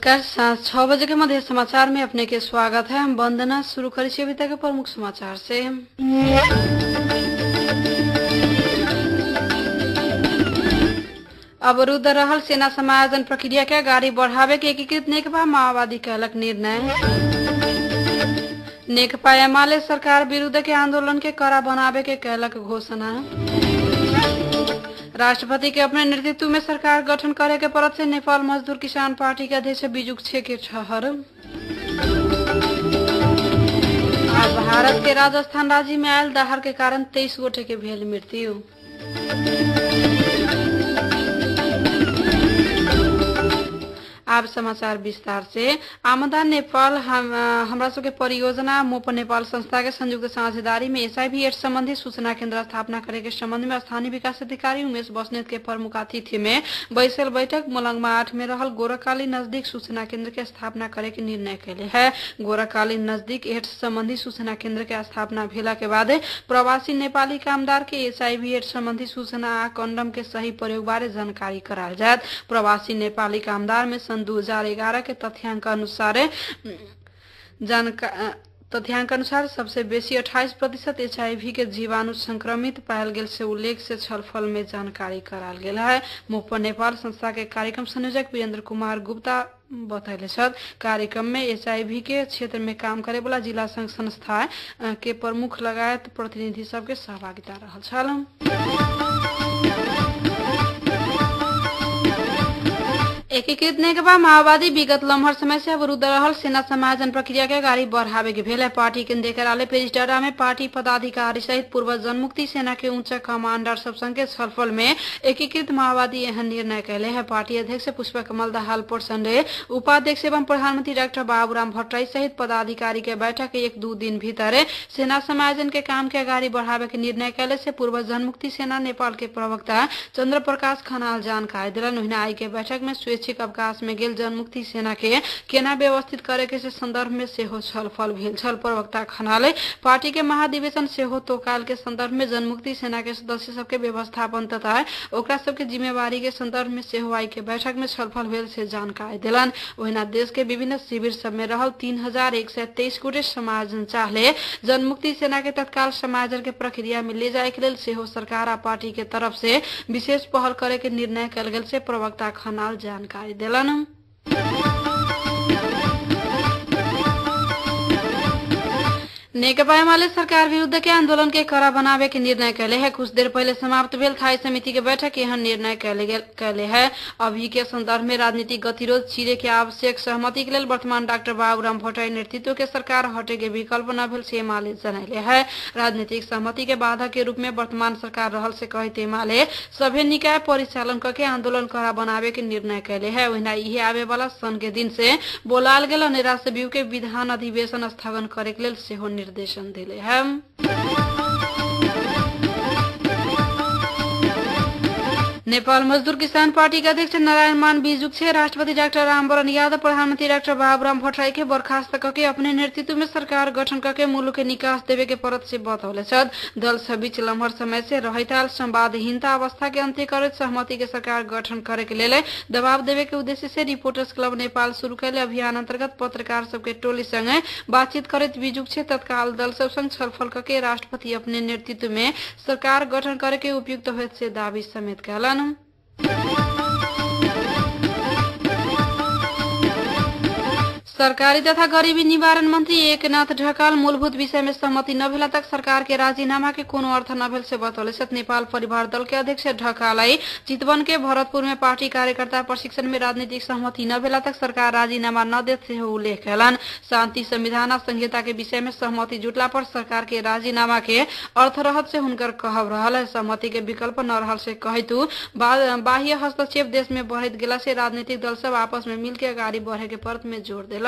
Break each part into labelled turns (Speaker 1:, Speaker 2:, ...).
Speaker 1: नमस्कार। सांझ 6 बजे के मध्य समाचार में अपने के स्वागत है। हम वंदना शुरू करें अभी तक के प्रमुख समाचार से। अवरुद्ध रहल सेना समायोजन प्रक्रिया के गाड़ी बढ़ावे के एकीकृत नेकपा माओवादी कहलक निर्णय। नेकपा एमाले सरकार विरुद्ध के आंदोलन के कड़ा बनावे के कहलक घोषणा। राष्ट्रपति के अपने नेतृत्व में सरकार गठन करे के परत से नेपाल मजदूर किसान पार्टी के अध्यक्ष बिजुक छे के ठहर। भारत के राजस्थान राज्य में आयल दहाड़ के कारण 23 गोटे के भेल मृत्यु। अब समाचार विस्तार से। आमदा नेपाल हमरा सबके परियोजना मोप नेपाल संस्था के संयुक्त साझेदारी में एचआईवी एड्स संबंधी सूचना केंद्र स्थापना करे के संबंध में स्थानीय विकास अधिकारी उमेश बस्नेत के प्रमुख अतिथि में बैसल बैठक मोलंगमा 8 में रहल गोरकाली नजदीक सूचना केंद्र के स्थापना करे के निर्णय कैले है। गोरकाली नजदीक एड्स संबंधी सूचना केंद्र के स्थापना भेला के बाद प्रवासी नेपाली कामदार के एचआईवी एड्स संबंधी सूचना आ कंडम के सही प्रयोग बारे जानकारी कराल जात। प्रवासी नेपाली कामदार में 2011 के तथ्यांक अनुसार सबसे बेसी 28% एचआईवी के जीवाणु संक्रमित पायल गेल से उल्लेख से छलफल में जानकारी कराल गेल है। मोप नेपाल संस्था के कार्यक्रम संयोजक वीरेंद्र कुमार गुप्ता बतैले छथि। कार्यक्रम में एचआईवी के क्षेत्र में काम करे वाला जिला संघ संस्था के प्रमुख लगायत प्रतिनिधि सबके सहभागिता रहल छल। एकीकृत नेकपा माओवादी विगत लम्हर समय से अवरुद्ध रहल सेना समायोजन प्रक्रिया के गाड़ी बढ़ावे के भेल है। पार्टी केंद्रीय कार्यालय पेरिसडारा में पार्टी पदाधिकारी सहित पूर्व जनमुक्ति सेना के उच्च कमांडर सब संग के छलफल में एकीकृत माओवादी एहन निर्णय कैले है। पार्टी अध्यक्ष पुष्पकमल दाहाल प्रचण्ड, उपाध्यक्ष एवं प्रधानमंत्री डॉक्टर बाबूराम भट्टराई सहित पदाधिकारी के बैठक 1-2 दिन भीतर सेना समायोजन के काम के गाड़ी बढ़ावे के निर्णय कैले से पूर्व जनमुक्ति सेना नेपाल के प्रवक्ता चंद्र प्रकाश खनाल जानकारी दिलन। उन्हें आई के बैठक में स्वैच्छिक अवकाश में गेल जनमुक्ति सेना के केना व्यवस्थित करे के संदर्भ में सेहो छलफल भेल छल। प्रवक्ता खनाले पार्टी के महाधिवेशन सेहो तोकाल के संदर्भ में जनमुक्ति सेना के सदस्य सबके व्यवस्थापन तथा ओकरा सबके जिम्मेवारी के संदर्भ में सेहो आई के बैठक में छलफल भेल से जानकारी दिलन। ओहिना देश के विभिन्न शिविर सब में रहल 3123 गोटे समायोजन चाहले जनमुक्ति सेना के तत्काल समायोजन के प्रक्रिया में ले जाए के लेल सेहो सरकार आ पार्टी के तरफ से विशेष पहल करे के निर्णय कल गेल से प्रवक्ता खनाल जानकारी दिलन। नेकपा एमाले सरकार विरुद्ध के आंदोलन के कड़ा बनावे के निर्णय कैले है। कुछ देर पहले समाप्त भेल थाई समिति के बैठक यह निर्णय कैले है। अभी के संदर्भ में राजनीतिक गतिरोध चीरे के आवश्यक सहमति के लिए वर्तमान डॉक्टर बाबूराम भट्टराई नेतृत्व के सरकार हटे के विकल्प न भेल से एमाले जनैले है। राजनीतिक सहमति के बाधा के रूप में वर्तमान सरकार रहल से कहित एमाले सभे निकाय परिचालन करके आंदोलन कड़ा बनावे के निर्णय कैले है। वहीना इहे आवे वाला सन के दिन से बोलाल गेल नेता सभ्यू के विधान अधिवेशन स्थगन करे के लेल सेहो निर्देशन दिले है। नेपाल मजदूर किसान पार्टी के अध्यक्ष नारायण मान बिजुक छे राष्ट्रपति डॉक्टर रामवरण यादव प्रधानमंत्री डॉक्टर बाबूराम भट्टराई के बर्खास्त करके अपने नेतृत्व में सरकार गठन करके मुलुक के निकास देवे के परत से बतौले छथि। दल सब बीच लम्हर समय से रहैताल संवादहीनता अवस्था के अंत्य करत सहमति के सरकार गठन करे के लेल दबाव देवे के उद्देश्य से रिपोर्टर्स क्लब नेपाल शुरू कैले अभियान अंतर्गत पत्रकार सबके टोली संगे बातचीत करत बिजुक छे तत्काल दल सब संग छलफल करके राष्ट्रपति अपने नेतृत्व में सरकार गठन करे के उपयुक्त होत से दावी समेत कैलन। सरकारी तथा गरीबी निवारण मंत्री एकनाथ ढकाल मूलभूत विषय में सहमति न भेला तक सरकार के राजीनामा के कोनो अर्थ न भेल से बतौले छथि। नेपाल परिवार दल के अध्यक्ष ढकालाई चितवन के भरतपुर में पार्टी कार्यकर्ता प्रशिक्षण में राजनीतिक सहमति न भेला तक सरकार राजीनामा न देत से उल्लेख कैलन। शांति संविधान आ संहिता के विषय में सहमति जुटला पर सरकार के राजीनामा के अर्थ रहत से हुनकर कहब रहल है। सहमति के विकल्प न रहल से कहितु बाह्य हस्तक्षेप देश में बढ़त गेला से राजनीतिक दल सब आपस में मिलकर अगाडि बढ़े के परत में जोर देला।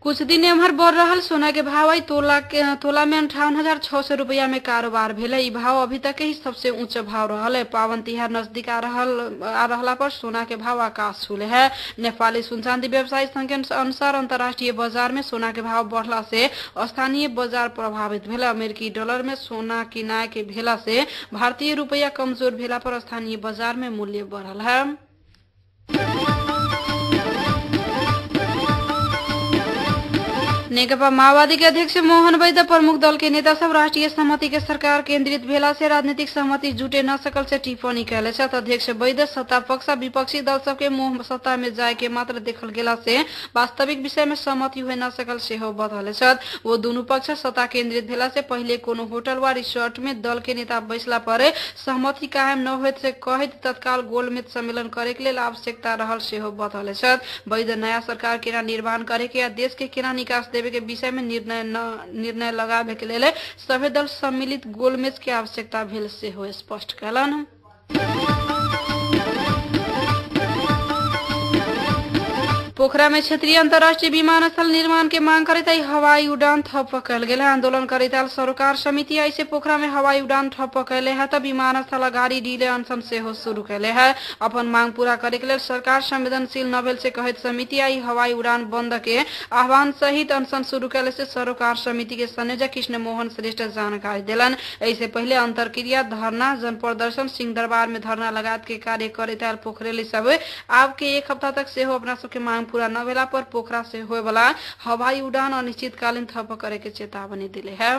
Speaker 1: कुछ दिन एम्हर बढ़ रहल सोना के भाव आई तोला में 58,600 रुपया में कारोबार भेले। ई भाव अभी तक ही सबसे उच्च भाव रहल है। पावन तिहार नजदीक आ रहला पर सोना के भाव आकाश छूले है। नेपाली सुन चांदी व्यवसायी संघ के अनुसार अंतर्राष्ट्रीय बाजार में सोना के भाव बढ़ला से स्थानीय बाजार प्रभावित भेल। अमेरिकी डॉलर में सोना किनाय के भेला से भारतीय रुपया कमजोर भेला पर स्थानीय बाजार में मूल्य बढ़ल है। नेकपा माओवादी के अध्यक्ष मोहन वैद्य प्रमुख दल के नेता सब राष्ट्रीय सहमति के सरकार केंद्रित भेला से राजनीतिक सहमति जुटे न सकल से टिप्पणी कैले छथि। अध्यक्ष वैद्य सत्ता पक्ष विपक्षी दल सबके मुंह सत्ता में जाय के मात्र देखल गेला से वास्तविक विषय में सहमति हुए न सकल सेहो बतौले छथि। वो दोनों पक्ष सत्ता केंद्रित भेला से पहले कोनो होटल वा रिसोर्ट में दल के नेता बैसला पर सहमति कायम न होत से कहत तत्काल गोलमेज सम्मेलन करे के लेल आवश्यकता रहल सेहो बतौले छथि। वैद्य नया सरकार केना निर्माण करे के या देश के केना निकास देवे के विषय में निर्णय लगावे के लेल सभी दल सम्मिलित गोलमेज के आवश्यकता भेल से हो स्पष्ट कलन। पोखरा में क्षेत्रीय अंतर्राष्ट्रीय विमानस्थल निर्माण के मांग करते हवाई उड़ान ठप कल गेल है। आंदोलन करता सरोकार समिति ऐसे पोखरा में हवाई उड़ान ठप कैले है तो विमानस्थल अगाड़ी डीले अनशन से हो शुरू कैले है। अपन मांग पूरा करे के लिए सरकार संवेदनशील न भेल से कहत समिति आई हवाई उड़ान बंद के आह्वान सहित अनशन शुरू कैले से सरोकार समिति के संयोजक कृष्ण मोहन श्रेष्ठ जानकारी दिलन। ऐसे पहले अंतरक्रिया धरना जन प्रदर्शन सिंह दरबार में धरना लगात के कार्य करता पोखरेली सब अब के एक हफ्ता तक से अपना सबके मांग पूरा न भेला पर पोखरा से होए वाला हवाई उड़ान अनिश्चितकालीन ठप करे के चेतावनी दिले है।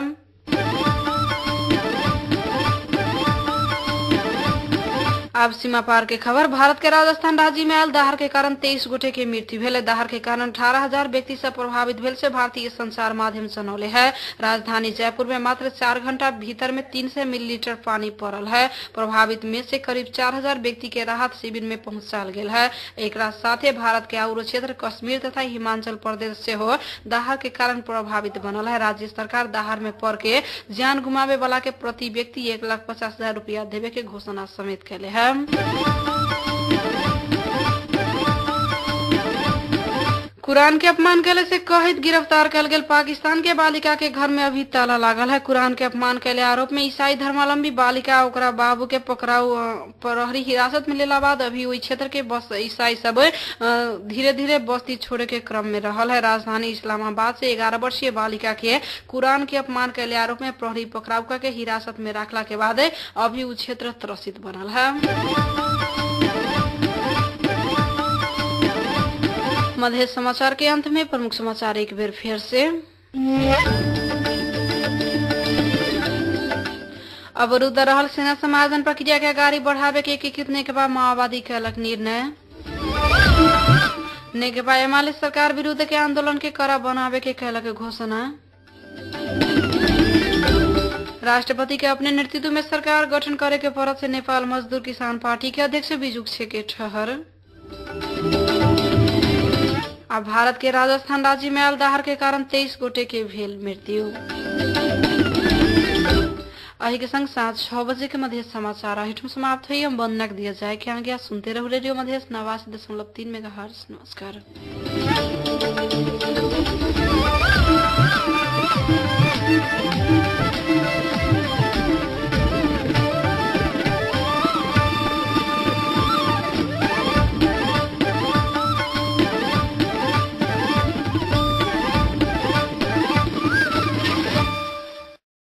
Speaker 1: अब सीमा पार के खबर। भारत के राजस्थान राज्य में आयल दहाड़ के कारण 23 गोटे के मृत्यु भेल। दहाड़ के कारण 18,000 व्यक्ति से प्रभावित भेल से भारतीय संचार माध्यम जनौले है। राजधानी जयपुर में मात्र 4 घंटा भीतर में 300 मिलीलीटर पानी पड़ल है। प्रभावित में से करीब 4,000 व्यक्ति के राहत शिविर में पहुंचाल गेल है। एक साथे भारत के और क्षेत्र कश्मीर तथा हिमाचल प्रदेश से हो दहाड़ के कारण प्रभावित बनल है। राज्य सरकार दहाड़ में पड़ के जान गुमावे वाला के प्रति व्यक्ति 1,50,000 रुपया देवे के घोषणा समेत कैले है। कुरान के अपमान कैले से कहत गिरफ्तार कल गेल पाकिस्तान के बालिका के घर में अभी ताला लागल है। कुरान के अपमान कैले आरोप में ईसाई धर्मावलंबी बालिका ओकरा बाबू के पकड़ाऊ प्रहरी हिरासत में लेला बाद अभी वही क्षेत्र के बस ईसाई सब धीरे धीरे बस्ती छोड़े के क्रम में रहल है। राजधानी इस्लामाबाद से 11 वर्षीय बालिका के कुरान के अपमान कैले आरोप में प्रहरी पकड़ाऊ के हिरासत में रखला के बाद अभी वो क्षेत्र त्रसित बनल है। मध्य समाचार के अंत में प्रमुख समाचार एक बेर फिर से। अवरुद्ध रहल सेना समाधान प्रक्रिया के आगाड़ी बढ़ावे के एकीकृत नेकपा माओवादी कैलक निर्णय। नेकपा एमाले सरकार विरुद्ध के आंदोलन के कड़ा बनावे के कैलक घोषणा। राष्ट्रपति के अपने नेतृत्व में सरकार गठन करे के परत से नेपाल मजदूर किसान पार्टी के अध्यक्ष बिजुक छेके ठहर। अब भारत के राजस्थान राज्य में आयल दहाड़ के कारण 23 गोटे के भेल मृत्यु। अही के संग साँझ 6 बजे के मध्य समाचार हिठम समाप्त हुई। हम वंदना दिया जाए कि आगे सुनते रहो रेडियो मध्य 89.3 मेगाहर्ट्ज। नमस्कार।